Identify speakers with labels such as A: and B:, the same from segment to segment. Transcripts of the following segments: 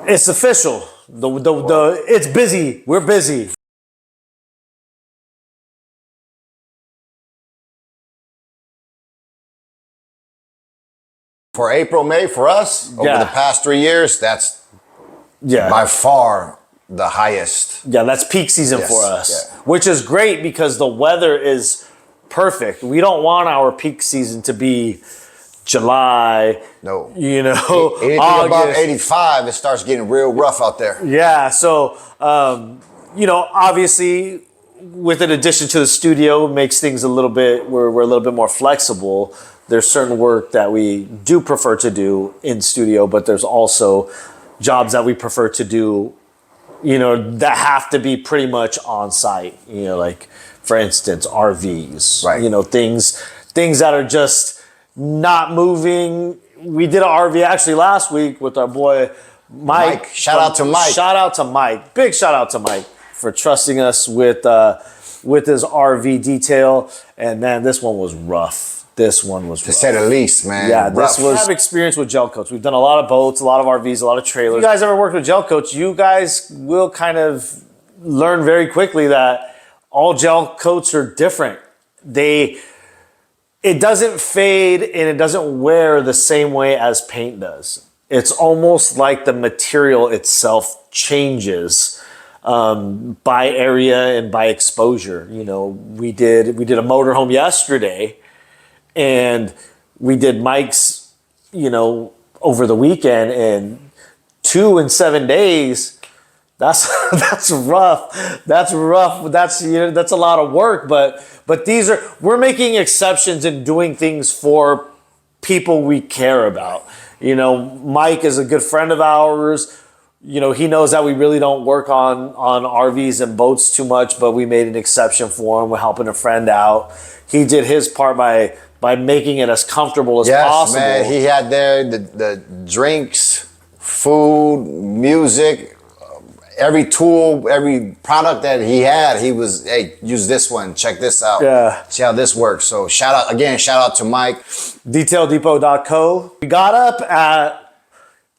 A: It's official. It's busy. We're busy.
B: For April, May, for us, over the past 3 years, that's by far the highest.
A: Yeah, that's peak season for us, which is great because the weather is perfect. We don't want our peak season to be July.
B: No.
A: You know,
B: anything
A: August.
B: above 85, it starts getting real rough out there.
A: Yeah, so, you know, obviously, with an addition to the studio, it makes things a little bit, we're a little bit more flexible. There's certain work that we do prefer to do in studio, but there's also jobs that we prefer to do, you know, that have to be pretty much on site. You know, like, for instance, RVs.
B: Right.
A: You know, things that are just not moving. We did an RV actually last week with our boy Mike.
B: Shout out to Mike.
A: Shout out to Mike. Big shout out to Mike for trusting us with his RV detail. And man, this one was rough. This one was rough.
B: To say the least, man.
A: Yeah, this was. I have experience with Gel Coats. We've done a lot of boats, a lot of RVs, a lot of trailers. If you guys ever worked with Gel Coats, you guys will kind of learn very quickly that all gel coats are different. It doesn't fade and it doesn't wear the same way as paint does. It's almost like the material itself changes by area and by exposure. You know, we did a motorhome yesterday, and we did Mike's, you know, over the weekend, and 2 and 7 days. That's rough. That's rough. That's a lot of work. But we're making exceptions and doing things for people we care about. You know, Mike is a good friend of ours. You know, he knows that we really don't work on RVs and boats too much, but we made an exception for him. We're helping a friend out. He did his part by making it as comfortable as possible.
B: Yes, man. He had there the drinks, food, music, every tool, every product that he had. He was, hey, use this one. Check this out.
A: Yeah.
B: See how this works. So shout out to Mike.
A: DetailDepot.co. We got up at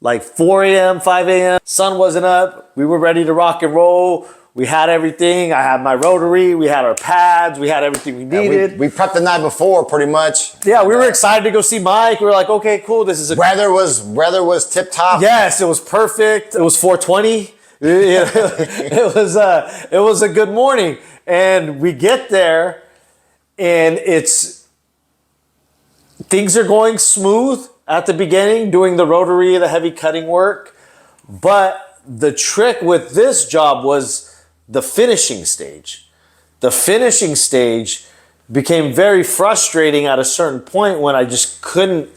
A: like 4 a.m., 5 a.m. Sun wasn't up. We were ready to rock and roll. We had everything. I had my rotary. We had our pads. We had everything we needed.
B: We prepped the night before, pretty much.
A: Yeah, we were excited to go see Mike. We were like, okay, cool. This is
B: weather was tip top.
A: Yes, it was perfect. It was 420. It was a good morning, and we get there, and things are going smooth at the beginning, doing the rotary, the heavy cutting work, but the trick with this job was the finishing stage. The finishing stage became very frustrating at a certain point when I just couldn't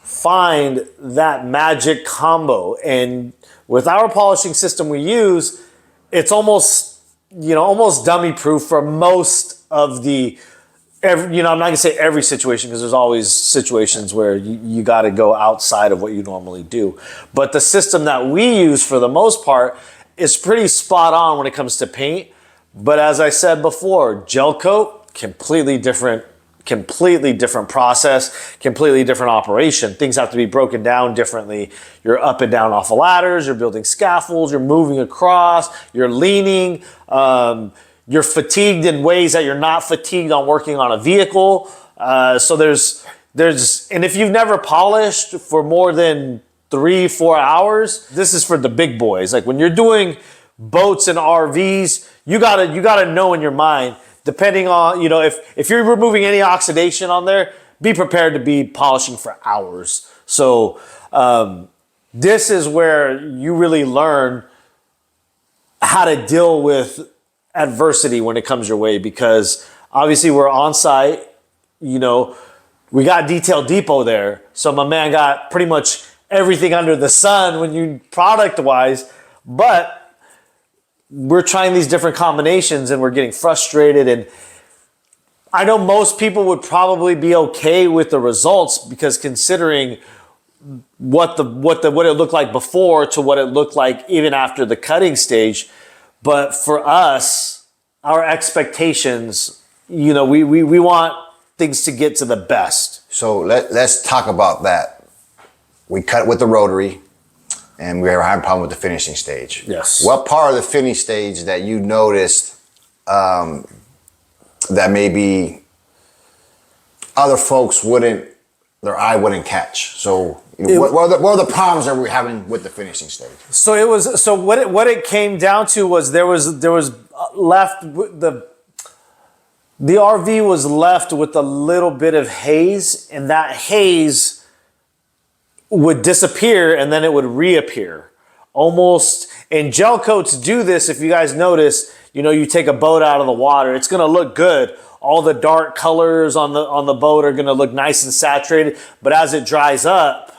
A: find that magic combo. And with our polishing system we use, it's almost dummy proof for most of the, I'm not gonna say every situation, because there's always situations where you gotta go outside of what you normally do. But the system that we use for the most part is pretty spot on when it comes to paint. But as I said before, gel coat, completely different process, completely different operation. Things have to be broken down differently. You're up and down off of ladders, you're building scaffolds, you're moving across, you're leaning, you're fatigued in ways that you're not fatigued on working on a vehicle. So there's, and if you've never polished for more than 3-4 hours, this is for the big boys. Like when you're doing boats and RVs, you gotta know in your mind, depending on, if you're removing any oxidation on there, be prepared to be polishing for hours. So this is where you really learn how to deal with adversity when it comes your way, because obviously we're on site, we got Detail Depot there. So my man got pretty much everything under the sun when you product wise, but we're trying these different combinations and we're getting frustrated. And I know most people would probably be okay with the results, because considering what it looked like before to what it looked like even after the cutting stage. But for us, our expectations, we want things to get to the best.
B: So let's talk about that. We cut with the rotary. and we were having a problem with the finishing stage.
A: Yes.
B: What part of the finish stage that you noticed that maybe other folks their eye wouldn't catch? So what are the problems that we're having with the finishing stage?
A: So what it came down to was there was left the RV was left with a little bit of haze, and that haze would disappear and then it would reappear. Almost, and gel coats do this. If you guys notice, you take a boat out of the water, it's going to look good. All the dark colors on the boat are going to look nice and saturated, but as it dries up,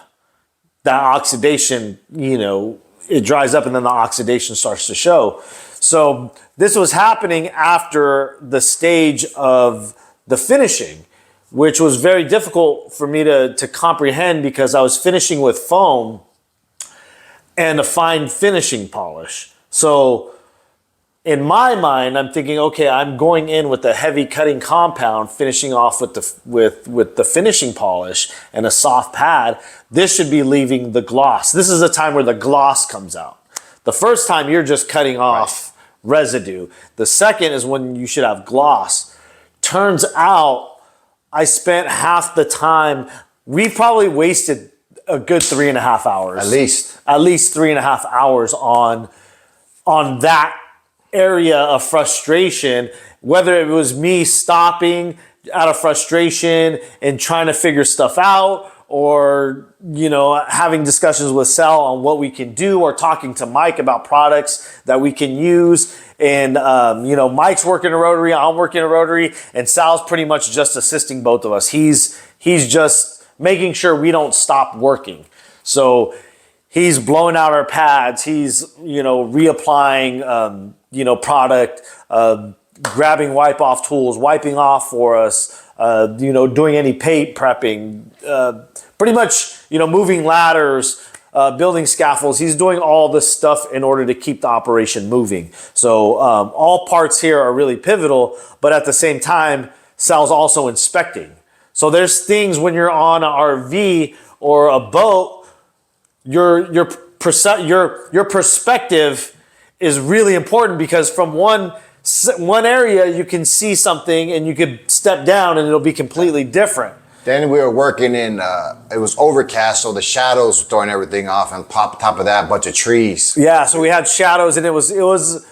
A: that oxidation, it dries up and then the oxidation starts to show. So this was happening after the stage of the finishing, which was very difficult for me to comprehend because I was finishing with foam and a fine finishing polish. So in my mind, I'm thinking, okay, I'm going in with a heavy cutting compound, finishing off with the finishing polish and a soft pad. This should be leaving the gloss. This is the time where the gloss comes out. The first time you're just cutting off residue. The second is when you should have gloss. Turns out I spent half the time. We probably wasted a good 3.5 hours. At least 3.5 hours on that area of frustration, whether it was me stopping out of frustration and trying to figure stuff out, or having discussions with Sal on what we can do, or talking to Mike about products that we can use. And Mike's working a rotary, I'm working a rotary, and Sal's pretty much just assisting both of us. He's just making sure we don't stop working. So he's blowing out our pads, he's reapplying product, grabbing wipe off tools, wiping off for us, doing any paint prepping, pretty much, moving ladders, building scaffolds. He's doing all this stuff in order to keep the operation moving. So all parts here are really pivotal, but at the same time, Sal's also inspecting. So there's things when you're on an RV or a boat, your perspective is really important, because from one area you can see something and you could step down and it'll be completely different.
B: Then we were working in, it was overcast, so the shadows were throwing everything off, and top of that, a bunch of trees.
A: Yeah, so we had shadows, and it was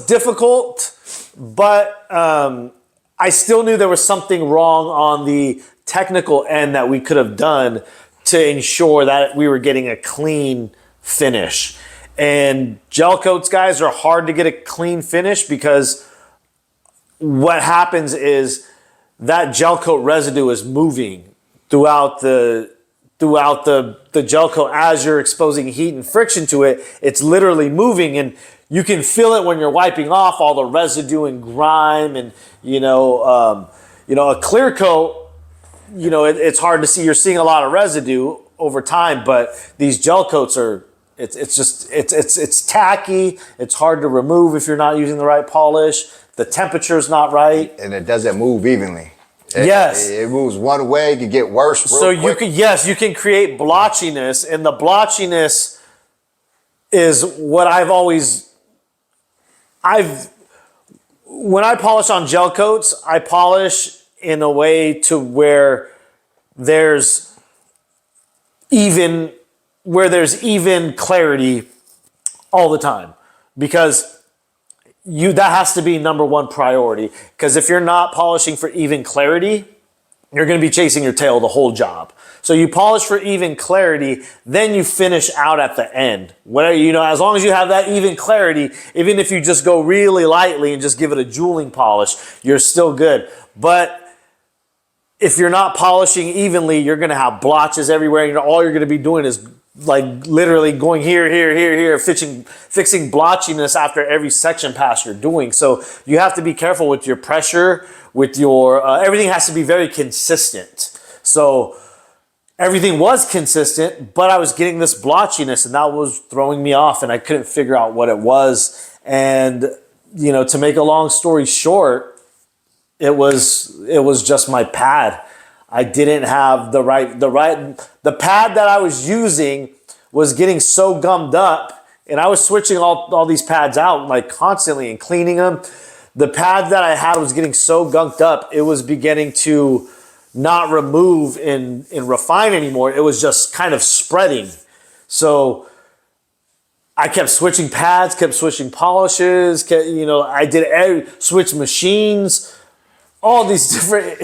A: difficult, but I still knew there was something wrong on the technical end that we could have done to ensure that we were getting a clean finish. And gel coats, guys, are hard to get a clean finish, because what happens is that gel coat residue is moving throughout the gel coat. As you're exposing heat and friction to it, it's literally moving, and you can feel it when you're wiping off all the residue and grime. And a clear coat, it's hard to see. You're seeing a lot of residue over time, but these gel coats are, it's tacky. It's hard to remove if you're not using the right polish. The temperature's not right,
B: and it doesn't move evenly.
A: It
B: moves one way. It can get worse.
A: You can create blotchiness, and the blotchiness is what when I polish on gel coats, I polish in a way to where there's even clarity all the time, because that has to be number one priority. Because if you're not polishing for even clarity, you're going to be chasing your tail the whole job. So you polish for even clarity, then you finish out at the end. As long as you have that even clarity, even if you just go really lightly and just give it a jeweling polish, you're still good. But if you're not polishing evenly, you're going to have blotches everywhere. All you're going to be doing is like literally going here, fixing blotchiness after every section pass you're doing. So you have to be careful with your pressure, with your, everything has to be very consistent. So everything was consistent, but I was getting this blotchiness, and that was throwing me off, and I couldn't figure out what it was. And, to make a long story short, it was just my pad. I didn't have the pad that I was using was getting so gummed up, and I was switching all these pads out like constantly and cleaning them. The pad that I had was getting so gunked up, it was beginning to not remove and refine anymore. It was just kind of spreading. So I kept switching pads, kept switching polishes, I did switch machines, all these different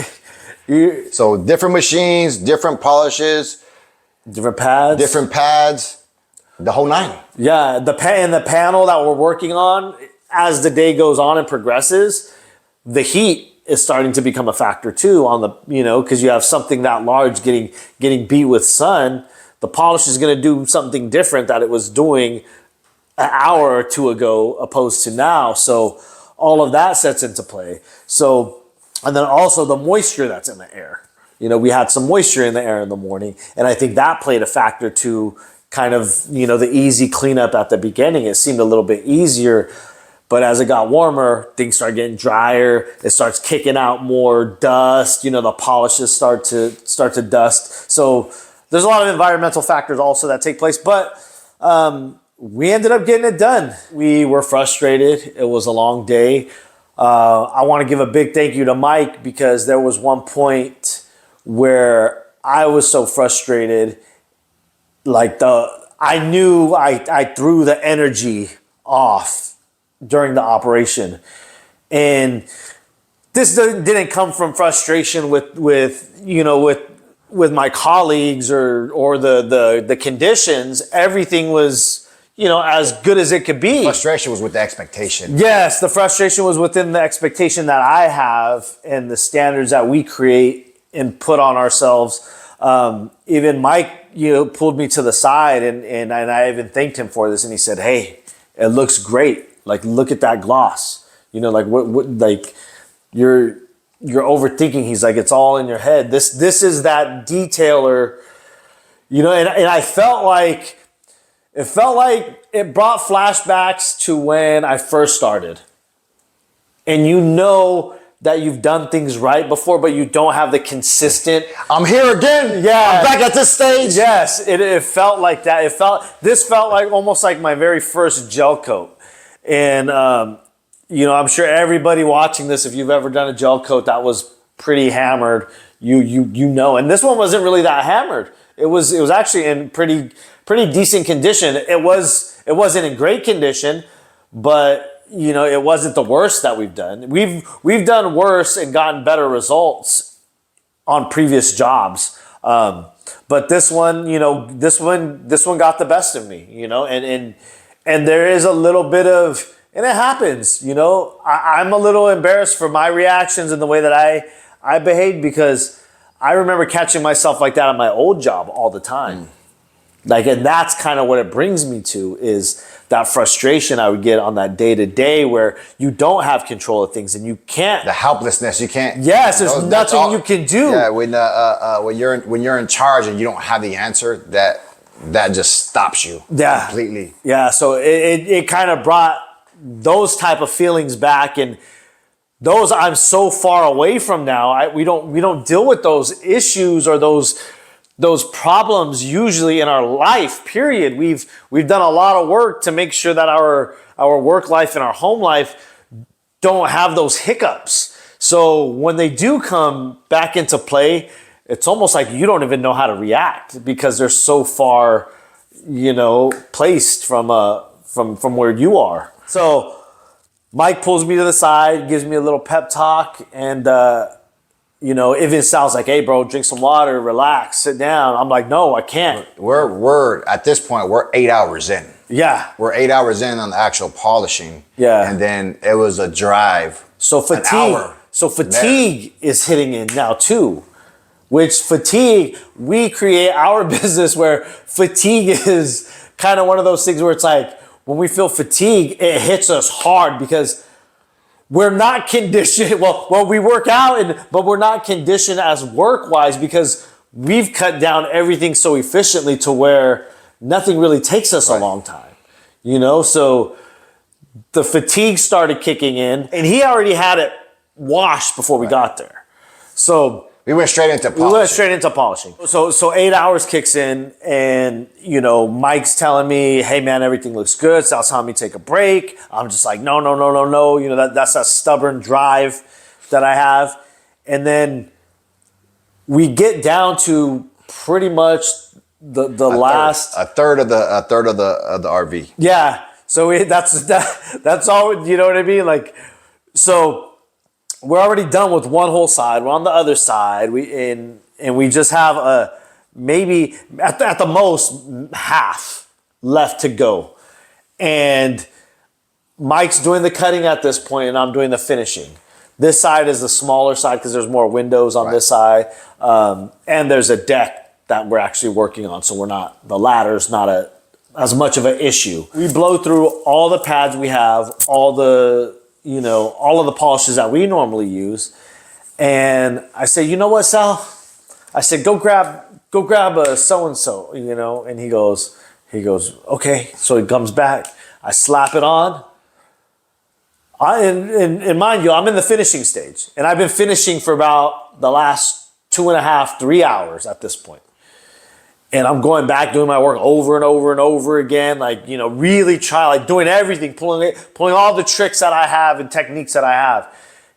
B: So different machines, different polishes,
A: different pads,
B: the whole nine.
A: Yeah, the panel that we're working on, as the day goes on and progresses, the heat is starting to become a factor too on the, because you have something that large getting beat with sun. The polish is going to do something different that it was doing an hour or two ago opposed to now. So all of that sets into play. So, and then also the moisture that's in the air. We had some moisture in the air in the morning, and I think that played a factor to kind of, the easy cleanup at the beginning. It seemed a little bit easier, but as it got warmer, things start getting drier. It starts kicking out more dust. The polishes start to dust. So there's a lot of environmental factors also that take place, but we ended up getting it done. We were frustrated. It was a long day. I want to give a big thank you to Mike, because there was one point where I was so frustrated. I knew I threw the energy off during the operation, and this didn't come from frustration with my colleagues or the conditions. Everything was as good as it could be.
B: Frustration was with the expectation.
A: Yes, the frustration was within the expectation that I have and the standards that we create and put on ourselves. Even Mike, pulled me to the side and I even thanked him for this. And he said, "Hey, it looks great. Like, look at that gloss. Like you're overthinking." He's like, "It's all in your head. This is that detailer, and I felt like it brought flashbacks to when I first started. And that you've done things right before, but you don't have the consistent.
B: I'm here again.
A: Yeah.
B: I'm back at this stage.
A: Yes, it felt like that. This felt like almost like my very first gel coat. And, I'm sure everybody watching this, if you've ever done a gel coat that was pretty hammered, you know. And this one wasn't really that hammered. It was actually in pretty decent condition. It wasn't in great condition, but it wasn't the worst that we've done. We've done worse and gotten better results on previous jobs. But this one got the best of me, and there is a little bit of, and it happens, I'm a little embarrassed for my reactions and the way that I behaved, because I remember catching myself like that at my old job all the time. And that's kind of what it brings me to, is that frustration I would get on that day to day where you don't have control of things and you can't.
B: The helplessness, you can't.
A: Yes, there's nothing you can do.
B: Yeah, when you're in charge and you don't have the answer, that just stops you completely.
A: Yeah, so it kind of brought those type of feelings back, and those I'm so far away from now. We don't deal with those issues or those problems usually in our life, period. We've done a lot of work to make sure that our work life and our home life don't have those hiccups. So when they do come back into play, it's almost like you don't even know how to react, because they're so far, placed from where you are. So Mike pulls me to the side, gives me a little pep talk, and even Sal's like, "Hey, bro, drink some water, relax, sit down." I'm like, "No, I can't."
B: We're at this point, we're 8 hours in.
A: Yeah.
B: We're 8 hours in on the actual polishing.
A: Yeah.
B: And then it was a drive.
A: So fatigue is hitting in now too. Which fatigue, we create our business where fatigue is kind of one of those things where it's like, when we feel fatigue, it hits us hard because we're not conditioned. Well, we work out, but we're not conditioned as work-wise because we've cut down everything so efficiently to where nothing really takes us a long time. So the fatigue started kicking in, and he already had it washed before we got there. So
B: We went straight into polishing.
A: We went straight into polishing. So 8 hours kicks in, and Mike's telling me, "Hey man, everything looks good." Sal's telling me to take a break. I'm just like, no. That's that stubborn drive that I have. And then we get down to pretty much the last
B: a third of the RV.
A: Yeah. So that's all. You know what I mean? Like, so we're already done with one whole side. We're on the other side. And we just have maybe at the most half left to go. And Mike's doing the cutting at this point, and I'm doing the finishing. This side is the smaller side because there's more windows on this side, and there's a deck that we're actually working on. So the ladder's not as much of an issue. We blow through all the pads we have, all of the polishes that we normally use. And I say, "You know what, Sal?" I said, go grab a so-and-so, and he goes, "Okay." So he comes back. I slap it on. And mind you, I'm in the finishing stage. And I've been finishing for about the last 2.5, 3 hours at this point. And I'm going back, doing my work over and over and over again, really doing everything, pulling all the tricks that I have and techniques that I have.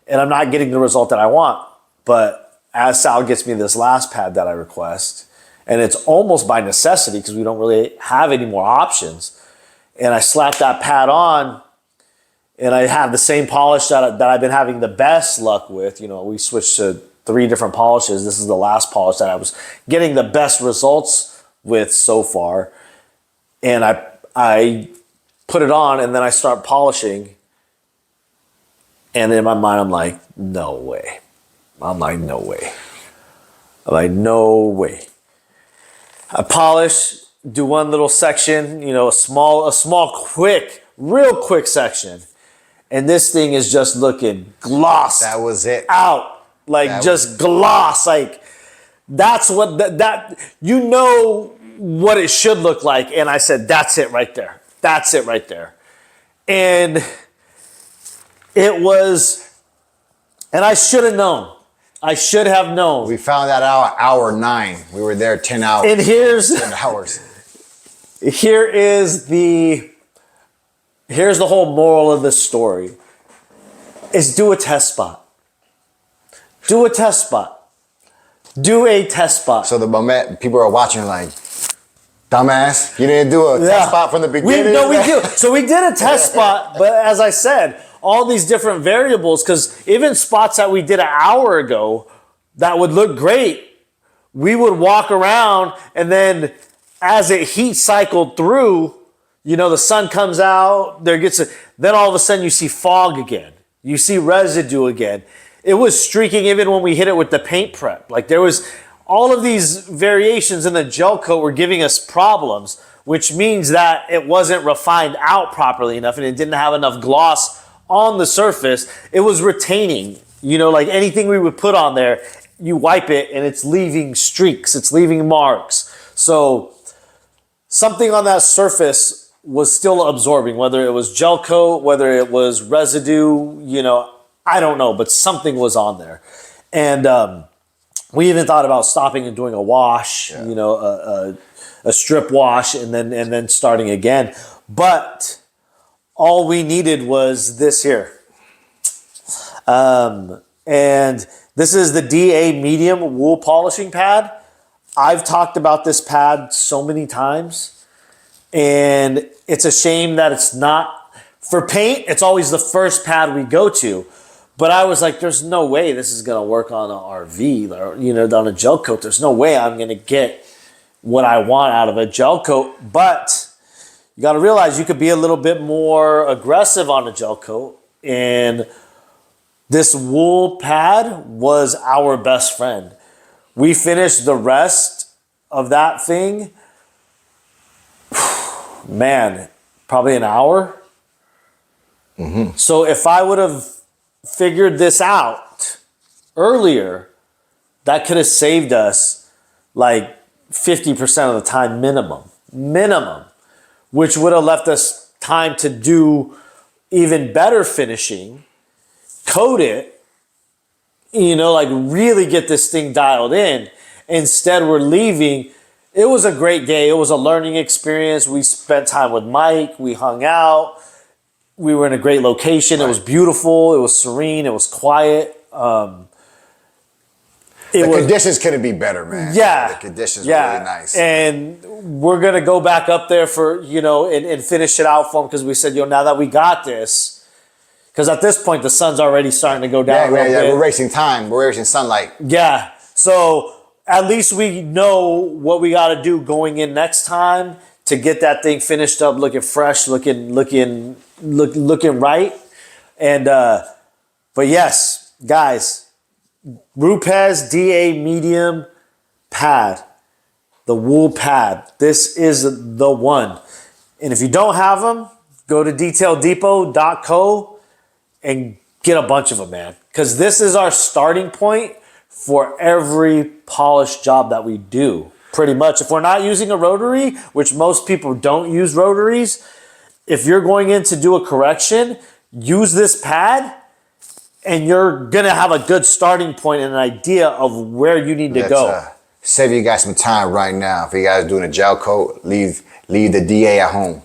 A: And I'm not getting the result that I want. But as Sal gets me this last pad that I request, and it's almost by necessity because we don't really have any more options. And I slap that pad on, and I have the same polish that I've been having the best luck with. We switched to 3 different polishes. This is the last polish that I was getting the best results with so far. And I put it on, and then I start polishing. And in my mind, I'm like, no way. No way. I polish, do one little section, a small, real quick section. And this thing is just looking gloss.
B: That was it.
A: Out. Just gloss. That's what what it should look like. And I said, that's it right there. And it was, and I should have known. I should have known.
B: We found that out hour 9. We were there 10 hours.
A: And
B: 10 hours.
A: Here's the whole moral of the story. Is do a test spot. Do a test spot.
B: So the moment people are watching like, dumbass, you didn't do a test spot from the beginning?
A: We do. So we did a test spot, but as I said, all these different variables, because even spots that we did an hour ago that would look great, we would walk around, and then as it heat cycled through, the sun comes out, then all of a sudden you see fog again. You see residue again. It was streaking even when we hit it with the paint prep. There was all of these variations in the gel coat were giving us problems, which means that it wasn't refined out properly enough and it didn't have enough gloss on the surface. It was retaining, anything we would put on there, you wipe it and it's leaving streaks, it's leaving marks. So something on that surface was still absorbing, whether it was gel coat, whether it was residue, I don't know, but something was on there. And we even thought about stopping and doing a wash, a strip wash, and then starting again. But all we needed was this here. And this is the DA medium wool polishing pad. I've talked about this pad so many times, and it's a shame that it's not for paint. It's always the first pad we go to, but I was like, there's no way this is gonna work on an RV or on a gel coat. There's no way I'm gonna get what I want out of a gel coat. But you got to realize you could be a little bit more aggressive on a gel coat, and this wool pad was our best friend. We finished the rest of that thing, man, probably an hour. Mm-hmm. So if I would have figured this out earlier, that could have saved us 50% of the time minimum, which would have left us time to do even better finishing, coat it, like really get this thing dialed in. Instead, we're leaving. It was a great day. It was a learning experience. We spent time with Mike. We hung out. We were in a great location. It was beautiful. It was serene. It was quiet.
B: Conditions couldn't be better, man.
A: Yeah.
B: The conditions were really nice.
A: And we're going to go back up there for, and finish it out for them because we said, now that we got this, because at this point, the sun's already starting to go down.
B: We're racing time. We're racing sunlight.
A: Yeah. So at least we know what we got to do going in next time to get that thing finished up, looking fresh, looking right. And, but yes, guys, Rupes DA medium pad, the wool pad. This is the one. And if you don't have them, go to detailedepot.co and get a bunch of them, man. Because this is our starting point for every polished job that we do. Pretty much. If we're not using a rotary, which most people don't use rotaries, if you're going in to do a correction, use this pad and you're going to have a good starting point and an idea of where you need to go.
B: Save you guys some time right now. If you guys are doing a gel coat, leave the DA at home.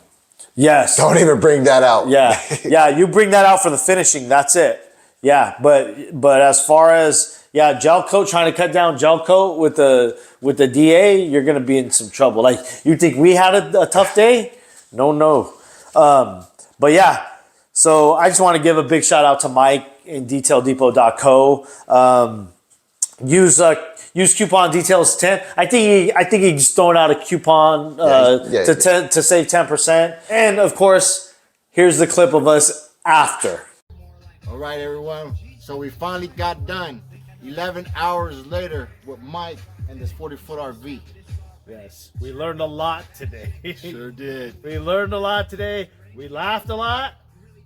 A: Yes.
B: Don't even bring that out.
A: Yeah. Yeah, you bring that out for the finishing. That's it. Yeah, but as far as gel coat, trying to cut down gel coat with the DA, you're gonna be in some trouble. Like, you think we had a tough day? No. But yeah, so I just want to give a big shout out to Mike in detailedepot.co. Use coupon details 10. I think he's throwing out a coupon to save 10%. And of course, here's the clip of us after.
C: All right, everyone. So we finally got done 11 hours later with Mike and this 40-foot RV.
A: Yes, we learned a lot today.
C: Sure did.
A: We learned a lot today. We laughed a lot.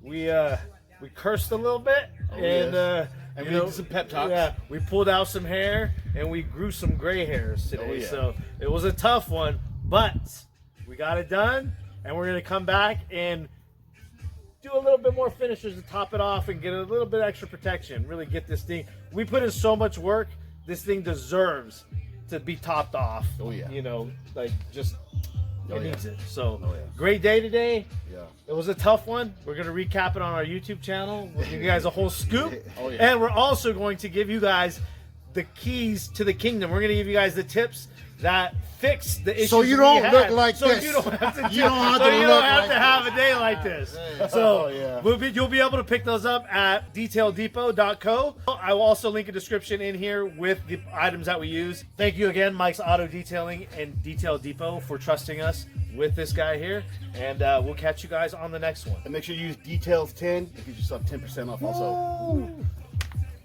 A: We cursed a little bit. And
C: we did some pep talks.
A: Yeah, we pulled out some hair and we grew some gray hairs today. So it was a tough one, but we got it done. And we're gonna come back and do a little bit more finishers to top it off and get a little bit extra protection. Really get this thing. We put in so much work. This thing deserves to be topped off.
C: Oh yeah.
A: It needs it. So great day today.
C: Yeah.
A: It was a tough one. We're gonna recap it on our YouTube channel. We'll give you guys a whole scoop.
C: Oh yeah.
A: And we're also going to give you guys the keys to the kingdom. We're gonna give you guys the tips that fix the issues.
C: So you
A: we
C: don't
A: had.
C: look like
A: so
C: this.
A: You don't have to.
C: You don't have
A: so
C: to
A: you
C: look
A: don't have
C: like
A: to have a day like this. So you'll be able to pick those up at detailedepot.co. I will also link a description in here with the items that we use. Thank you again, Mike's Auto Detailing and Detail Depot, for trusting us with this guy here. And we'll catch you guys on the next one.
C: And make sure you use details 10. It gives yourself 10% off also.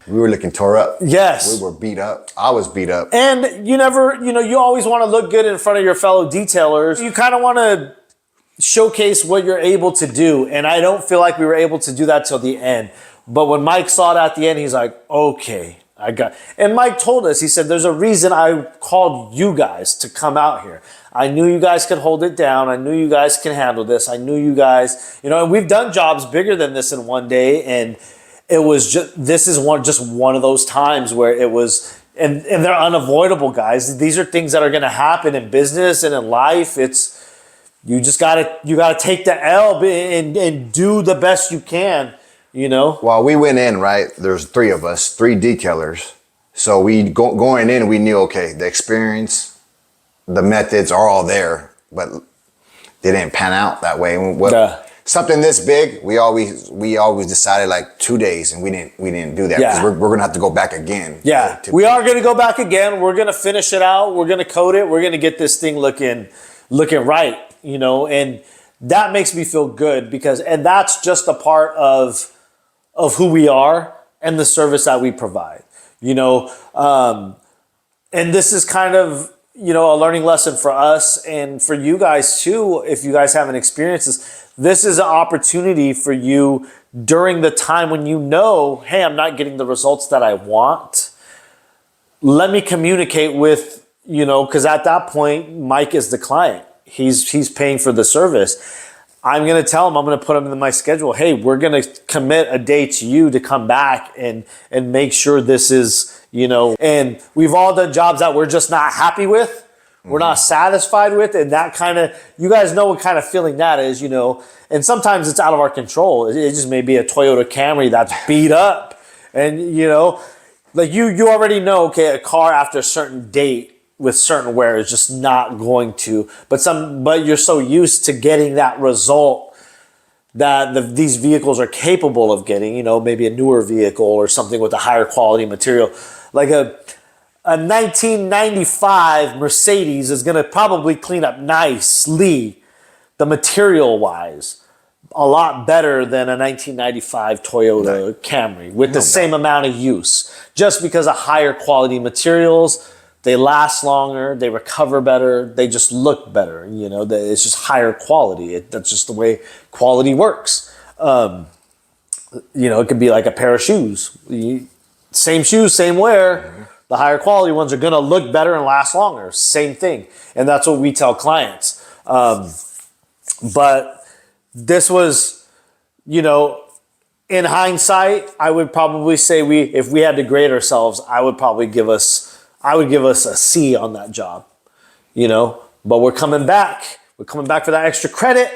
B: We were looking tore up.
A: Yes.
B: We were beat up. I was beat up.
A: And you always want to look good in front of your fellow detailers. You kind of want to showcase what you're able to do. And I don't feel like we were able to do that till the end. But when Mike saw it at the end, he's like, okay, and Mike told us, he said, there's a reason I called you guys to come out here. I knew you guys could hold it down. I knew you guys can handle this. I knew you guys, and we've done jobs bigger than this in one day. And it was this is one of those times where it was, and they're unavoidable, guys. These are things that are going to happen in business and in life. You gotta take the L and do the best you can,
B: Well, we went in, right? There's 3 of us, 3 detailers. So we going in, we knew, okay, the experience, the methods are all there, but they didn't pan out that way. Something this big, we always decided like 2 days, and we didn't do that because we're gonna have to go back again.
A: Yeah, we are gonna go back again. We're gonna finish it out. We're gonna coat it. We're gonna get this thing looking right, and that makes me feel good and that's just a part of who we are and the service that we provide, and this is kind of a learning lesson for us and for you guys too. If you guys haven't experienced this is an opportunity for you during the time when hey, I'm not getting the results that I want. Let me communicate with, because at that point, Mike is the client. He's paying for the service. I'm going to tell them, I'm going to put them in my schedule. Hey, we're going to commit a day to you to come back and make sure this is, and we've all done jobs that we're just not happy with. We're not satisfied with. And that kind of, you guys know what kind of feeling that is, and sometimes it's out of our control. It just may be a Toyota Camry that's beat up and, like you already know, okay, a car after a certain date with certain wear is just not going to, but you're so used to getting that result that these vehicles are capable of getting, maybe a newer vehicle or something with a higher quality material. Like a 1995 Mercedes is going to probably clean up nicely, the material wise, a lot better than a 1995 Toyota Camry with the same amount of use, just because of higher quality materials. They last longer, they recover better, they just look better. It's just higher quality. That's just the way quality works. It could be like a pair of shoes. Same shoes, same wear. The higher quality ones are going to look better and last longer. Same thing. And that's what we tell clients. But this was, in hindsight, I would probably say if we had to grade ourselves, I would give us a C on that job, but we're coming back. We're coming back for that extra credit.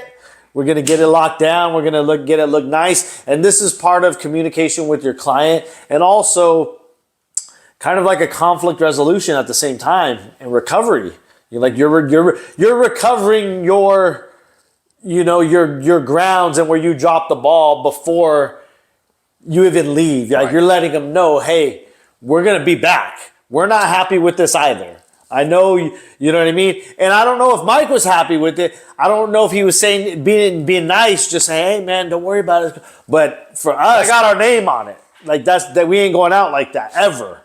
A: We're going to get it locked down. We're going to get it look nice. And this is part of communication with your client and also kind of like a conflict resolution at the same time and recovery. You're recovering your grounds and where you dropped the ball before you even leave. Like you're letting them know, hey, we're going to be back. We're not happy with this either. I know, you know what I mean? And I don't know if Mike was happy with it. I don't know if he was saying, being nice, just saying, hey man, don't worry about it. But for us, I got our name on it. Like that we ain't going out like that ever.